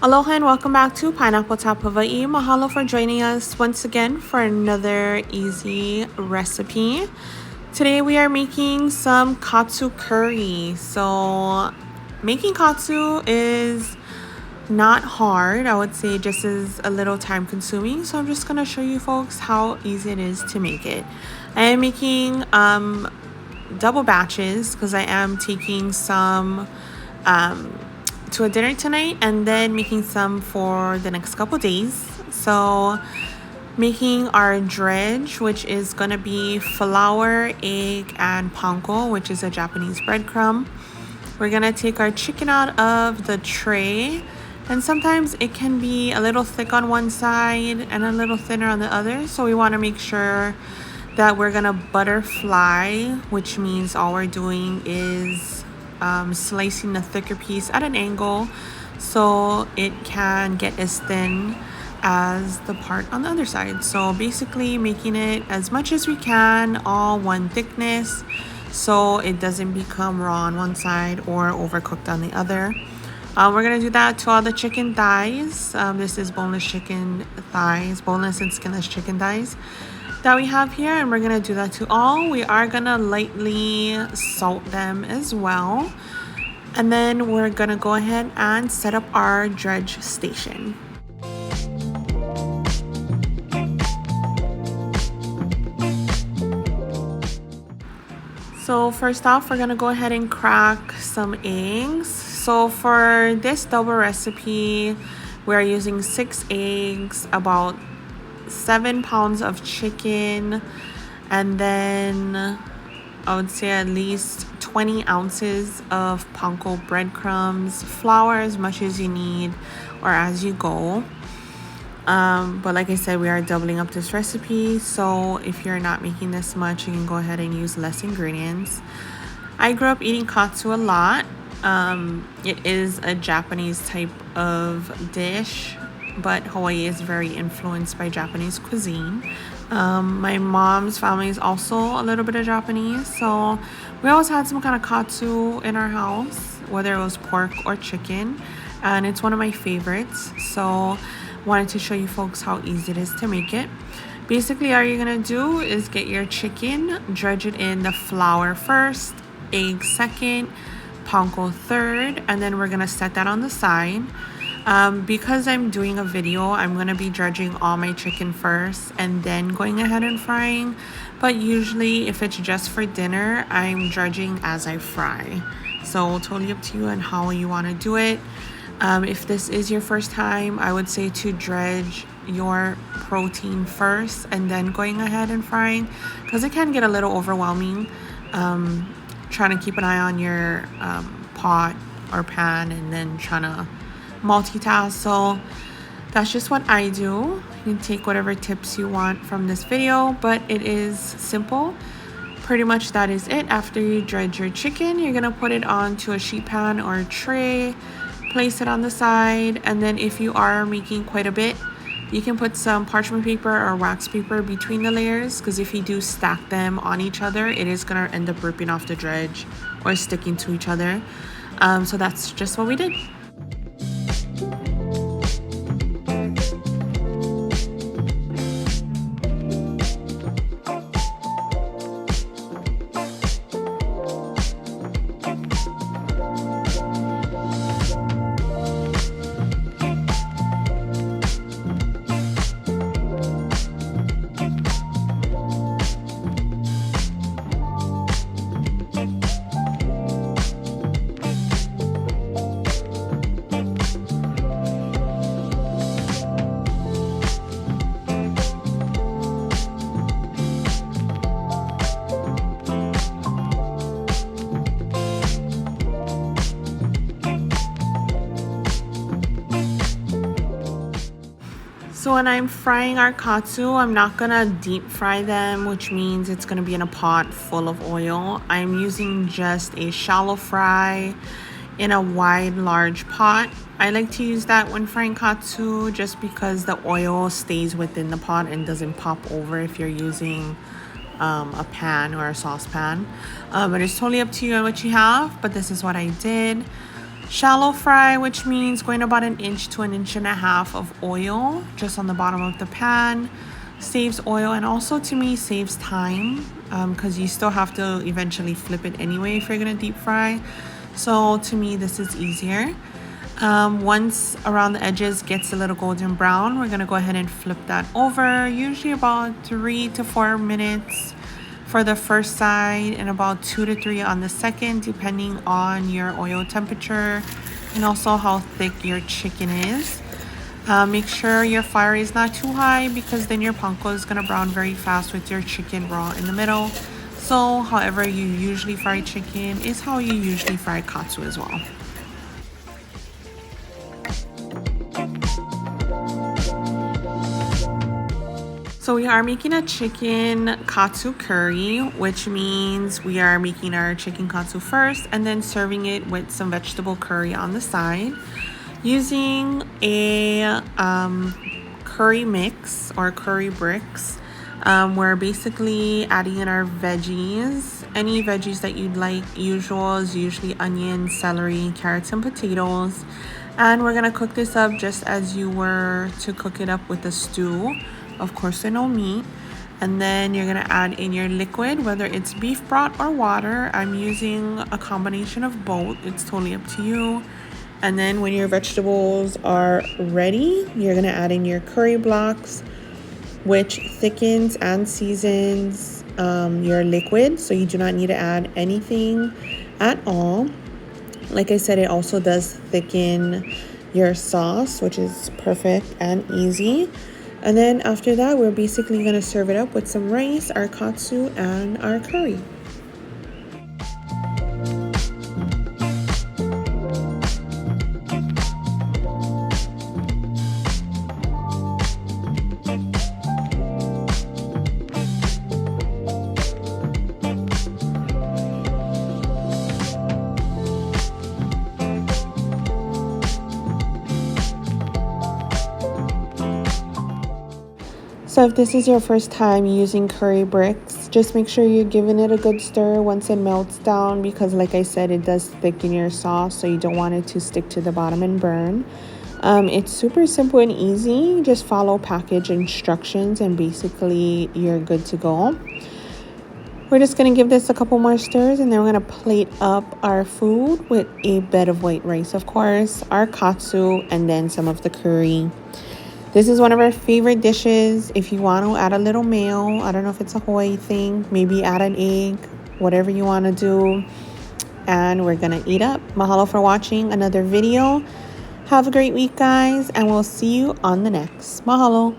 Aloha and welcome back to Pineapple Top Hawaii. Mahalo for joining us once again for another easy recipe. Today we are making some katsu curry. So making katsu is not hard. I would say just is a little time consuming. So I'm just going to show you folks how easy it is to make it. I am making double batches because I am taking some to a dinner tonight and then making some for the next couple days. So making our dredge, which is gonna be flour, egg, and panko, which is a Japanese breadcrumb. We're gonna take our chicken out of the tray, and sometimes it can be a little thick on one side and a little thinner on the other, so we want to make sure that we're gonna butterfly, which means all we're doing is slicing the thicker piece at an angle so it can get as thin as the part on the other side. So basically making it as much as we can all one thickness so it doesn't become raw on one side or overcooked on the other. We're gonna do that to all the chicken thighs. This is boneless chicken thighs, boneless and skinless chicken thighs that we have here, and we're gonna do that to all. We are gonna lightly salt them as well, and then we're gonna go ahead and set up our dredge station. So first off, we're gonna go ahead and crack some eggs. So for this double recipe, we're using 6 eggs, about 7 pounds of chicken, and then I would say at least 20 ounces of panko breadcrumbs, flour as much as you need or as you go. But like I said, we are doubling up this recipe, so if you're not making this much, you can go ahead and use less ingredients. I grew up eating katsu a lot. It is a Japanese type of dish, but Hawaii is very influenced by Japanese cuisine. My mom's family is also a little bit of Japanese, so we always had some kind of katsu in our house, whether it was pork or chicken, and it's one of my favorites. So wanted to show you folks how easy it is to make it. Basically, all you're gonna do is get your chicken, dredge it in the flour first, egg second, panko third, and then we're gonna set that on the side. Because I'm doing a video, I'm going to be dredging all my chicken first and then going ahead and frying. But usually if it's just for dinner, I'm dredging as I fry. So totally up to you on how you want to do it. If this is your first time, I would say to dredge your protein first and then going ahead and frying, because it can get a little overwhelming trying to keep an eye on your pot or pan and then trying to multitask. So that's just what I do. You can take whatever tips you want from this video, but it is simple. Pretty much that is it. After you dredge your chicken, you're gonna put it onto a sheet pan or a tray, place it on the side, and then if you are making quite a bit, you can put some parchment paper or wax paper between the layers, because if you do stack them on each other, it is gonna end up ripping off the dredge or sticking to each other. So that's just what we did. So when I'm frying our katsu, I'm not gonna deep fry them, which means it's gonna be in a pot full of oil. I'm using just a shallow fry in a wide, large pot. I like to use that when frying katsu just because the oil stays within the pot and doesn't pop over if you're using a pan or a saucepan. But it's totally up to you on what you have, but this is what I did. Shallow fry, which means going about 1 inch to 1.5 inches of oil just on the bottom of the pan. Saves oil and also to me saves time because you still have to eventually flip it anyway if you're gonna deep fry. So to me this is easier. Once around the edges gets a little golden brown, we're gonna go ahead and flip that over, usually about 3 to 4 minutes for the first side and about 2 to 3 on the second, depending on your oil temperature and also how thick your chicken is. Make sure your fire is not too high because then your panko is gonna brown very fast with your chicken raw in the middle. So however you usually fry chicken is how you usually fry katsu as well. So we are making a chicken katsu curry, which means we are making our chicken katsu first and then serving it with some vegetable curry on the side. Using a curry mix or curry bricks, we're basically adding in our veggies. Any veggies that you'd like. Usual is usually onions, celery, carrots, and potatoes. And we're gonna cook this up just as you were to cook it up with a stew. Of course, there's no meat. And then you're gonna add in your liquid, whether it's beef broth or water. I'm using a combination of both. It's totally up to you. And then when your vegetables are ready, you're gonna add in your curry blocks, which thickens and seasons your liquid. So you do not need to add anything at all. Like I said, it also does thicken your sauce, which is perfect and easy. And then after that, we're basically gonna serve it up with some rice, our katsu, and our curry. So if this is your first time using curry bricks, just make sure you're giving it a good stir once it melts down because like I said, it does thicken your sauce, so you don't want it to stick to the bottom and burn. It's super simple and easy. Just follow package instructions and basically you're good to go. We're just going to give this a couple more stirs and then we're going to plate up our food with a bed of white rice, of course, our katsu, and then some of the curry. This is one of our favorite dishes. If you want to add a little mayo, I don't know if it's a Hawaii thing, maybe add an egg, whatever you want to do. And we're going to eat up. Mahalo for watching another video. Have a great week, guys, and we'll see you on the next. Mahalo.